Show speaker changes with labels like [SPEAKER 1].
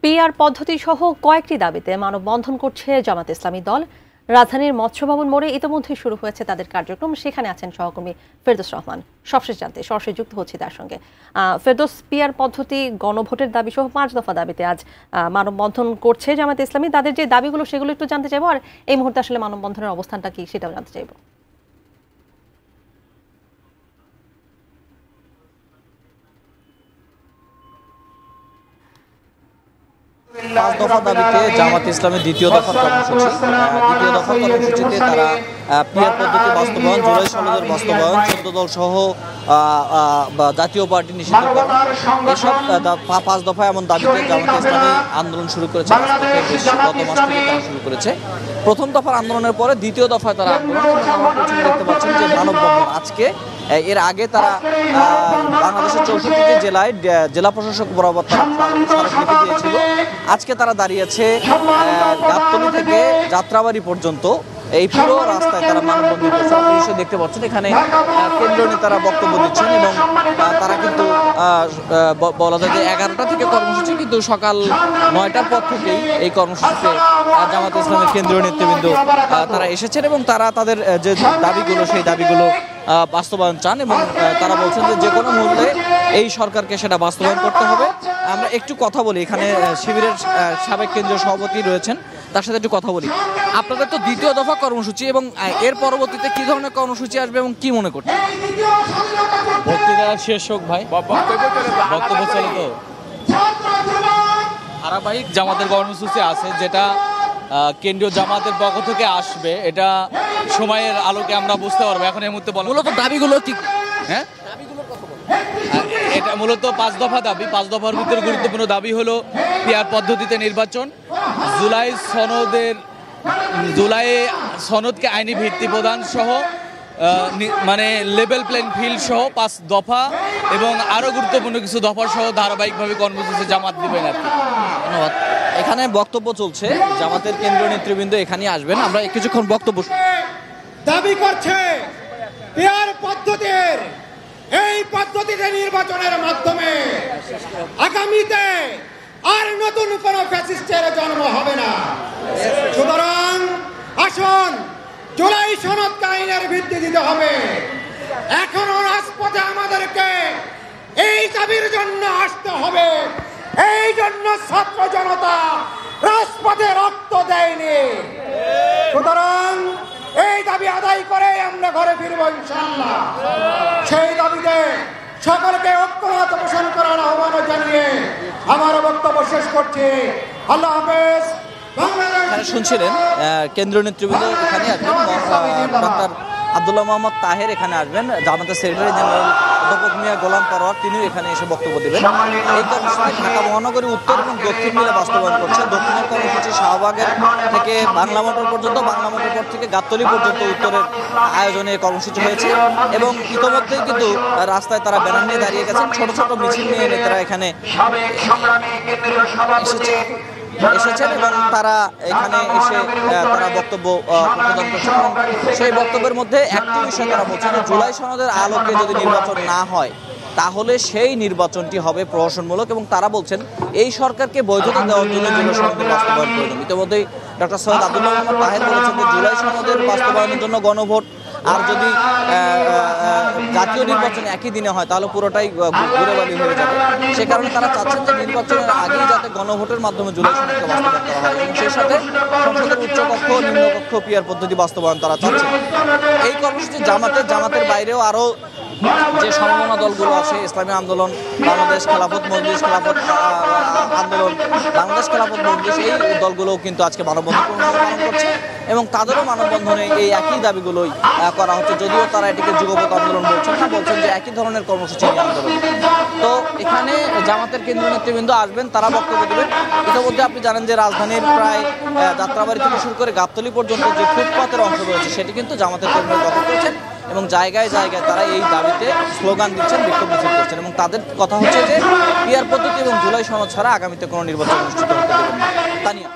[SPEAKER 1] PR পদ্ধতি সহ কয়েকটি দাবিতে মানববন্ধন করছে জামাত ইসলামী দল। রাজধানীর মৎস্য ভবন মোড়ে ইতিমধ্যে শুরু হয়েছে তাদের কার্যক্রম। সেখানে আছেন সহকর্মী ফেরদৌস রহমান। সবশেষ জানতে সরাসরি যুক্ত হচ্ছে তার সঙ্গে। ফেরদৌস, পিআর পদ্ধতি, গণভোটের দাবি সহ 5 দফা দাবিতে আজ মানববন্ধন করছে জামাত ইসলামী। তাদের যে দাবিগুলো সেগুলো একটু জানতে চাইবো, আর এই মুহূর্তে আসলে মানববন্ধনের অবস্থানটা কি সেটাও জানতে চাইবো।
[SPEAKER 2] 5 দফা দাবিতে জামাত ইসলামের দ্বিতীয় দফার কর্মসূচিতে তারা পিআর পদ্ধতি বাস্তবায়ন, জুলাই সনদের বাস্তবায়ন, 14 দল সহ জাতীয় পার্টি নিষিদ্ধকরণ, এসব 5 দফা এমন দাবিতে জামাত ইসলামী আন্দোলন শুরু করেছে। গত মাস থেকে তারা শুরু করেছে। প্রথম দফার আন্দোলনের পরে দ্বিতীয় দফায় তারা আন্দোলন দেখতে পাচ্ছেন যে মানববন্ধন আজকে। এর আগে তারা বাংলাদেশের 64টি জেলায় জেলা প্রশাসক বরাবর স্মারকলিপি দিয়েছিল। আজকে তারা দাঁড়িয়েছে গাবতলী থেকে যাত্রাবাড়ি পর্যন্ত। এই পুরো রাস্তায় তারা মানববন্ধন করছে। আপনি দেখতে পাচ্ছেন এখানে কেন্দ্রীয় নেতারা বক্তব্য দিচ্ছেন এবং তারা কিন্তু বলা যায় যে 11টা থেকে কর্মসূচি, কিন্তু সকাল 9টার পর থেকেই এই কর্মসূচিতে জামাত ইসলামের কেন্দ্রীয় নেতৃবৃন্দ তারা এসেছেন এবং তারা তাদের যে দাবিগুলো সেই দাবিগুলো বাস্তবায়ন চান এবং তারা বলছেন যে কোনো মূল্যে এই সরকারকে সেটা বাস্তবায়ন করতে হবে। আমরা একটু কথা বলি, এখানে শিবিরের সাবেক কেন্দ্রীয় সভাপতি রয়েছেন, তার সাথে একটু কথা বলি। আপনাদের তো দ্বিতীয় দফা কর্মসূচি এবং এর পরবর্তীতে কি ধরনের কর্মসূচি আসবে এবং কি মনে করছেন?
[SPEAKER 3] বক্তৃতা শেষ হোক ভাই, বক্তব্য চালিত ধারাবাহিক জামাতের কর্মসূচি আছে, যেটা কেন্দ্রীয় জামাতের পক্ষ থেকে আসবে। এটা সময়ের আলোকে আমরা বুঝতে পারবো। এখন এই মুহূর্তে মূলত দাবিগুলো কি? হ্যাঁ, এটা মূলত 5 দফা দাবি। 5 দফার ভিতরে গুরুত্বপূর্ণ দাবি হলো পিআর পদ্ধতিতে নির্বাচন, জুলাই সনদকে আইনি ভিত্তি প্রদান সহ, মানে লেভেল প্লেইং ফিল্ড সহ 5 দফা এবং আরো গুরুত্বপূর্ণ কিছু দফা সহ ধারাবাহিকভাবে কর্মসূচি জামাত দিবেন আর কি।
[SPEAKER 2] ধন্যবাদ। এখানে বক্তব্য চলছে, জামাতের কেন্দ্রীয় নেতৃবৃন্দ এখানেই আসবেন। আমরা কিছুক্ষণ বক্তব্য
[SPEAKER 4] দাবি করছে পিআর পদ্ধতির এই পদ্ধতিতে নির্বাচনের মাধ্যমে আগামীতে আর নতুন কোন ফ্যাসিস্টের জন্ম হবে না। সুতরাং আসুন জুলাই সনদকে আইনের ভিত্তি দিতে হবে। এখনো রাজপথে আমাদেরকে এই দাবির জন্য আসতে হবে। এই জন্য ছাত্র জনতা রাজপথে রক্ত দেয়নি। সুতরাং এই দাবি আদায় করে আমরা ঘরে ফিরবো ইনশাআল্লাহ। সেই দাবিতে সকলকে ঐক্যমত পোষণ করার আহ্বান জানিয়ে আমার বক্তব্য শেষ করছি। আল্লাহ হাফেজ।
[SPEAKER 2] শুনছিলেন কেন্দ্রীয় নেতৃবৃন্দ এখানে আসবেন। ডক্টর আব্দুল্লাহ মোহাম্মদ তাহের এখানে আসবেন, জামাতের সেক্রেটারি জেনারেল অধ্যাপক মিয়া গোলাম পরোয়ার তিনিও এখানে এসে বক্তব্য দেবেন। এই কর্মসূচি ঢাকা মহানগরী উত্তর এবং দক্ষিণ মিলে বাস্তবায়ন করছে। দক্ষিণের কর্মসূচি শাহবাগের থেকে বাংলা মোটর পর্যন্ত, বাংলা মোটর পর থেকে গাবতলী পর্যন্ত উত্তরের আয়োজনে কর্মসূচি হয়েছে এবং ইতিমধ্যেই কিন্তু রাস্তায় তারা ব্যানার নিয়ে দাঁড়িয়ে গেছেন। ছোট ছোট মিছিল নিয়ে নেতারা এখানে এসেছেন এবং তারা এখানে এসে তারা বক্তব্য প্রদান করছেন এবং সেই বক্তব্যের মধ্যে একটি বিষয় তারা বলছেন যে জুলাই সনদের আলোকে যদি নির্বাচন না হয় তাহলে সেই নির্বাচনটি হবে প্রহসনমূলক এবং তারা বলছেন এই সরকারকে বৈধতা দেওয়ার জন্য জুলাই সনদের বাস্তবায়ন প্রয়োজন। ইতিমধ্যেই ডক্টর সৈয়দ আব্দুল্লাহ মোহাম্মদ তাহের বলেছেন যে জুলাই সনদের বাস্তবায়নের জন্য গণভোট আর যদি জাতীয় নির্বাচন একই দিনে হয় তাহলে পুরোটাই ঘুরেবালি হয়ে যাবে। সে কারণে তারা চাচ্ছেন যে নির্বাচনের আগেই যাতে গণভোটের মাধ্যমে জুলাই সনদকে বাস্তবায়ন করা হয় এবং সেই সাথে সংসদের উচ্চকক্ষ নিম্নকক্ষ পিআর পদ্ধতি বাস্তবায়ন তারা চাচ্ছেন। এই কর্মসূচি জামাতের বাইরেও আরও যে সমমনা দলগুলো আছে, ইসলামী আন্দোলন, বাংলাদেশ খেলাফত মজলিস, খেলাফত আন্দোলন, বাংলাদেশ খেলাফত মজলিস, এই দলগুলোও কিন্তু আজকে মানববন্ধন পালন করছে এবং তাদেরও মানববন্ধনে এই একই দাবিগুলোই করা হচ্ছে। যদিও তারা এটিকে যুগপৎ আন্দোলন বলছেন না, বলছেন যে একই ধরনের কর্মসূচি আন্দোলন। তো এখানে জামাতের কেন্দ্রীয় নেতৃবৃন্দ আসবেন, তারা বক্তব্য দেবেন। ইতিমধ্যে আপনি জানেন যে রাজধানীর প্রায় যাত্রাবাড়ি থেকে শুরু করে গাবতলী পর্যন্ত যে ফুটপাতের অংশ রয়েছে সেটি কিন্তু জামাতের কর্মীরা দখল করছেন এবং জায়গায় জায়গায় তারা এই দাবিতে স্লোগান দিচ্ছেন, বিক্ষোভ মিছিল করছেন এবং তাদের কথা হচ্ছে যে পিআর পদ্ধতি এবং জুলাই সনদ ছাড়া আগামীতে কোনো নির্বাচন অনুষ্ঠিত হতে দেবেন না। তানিয়া।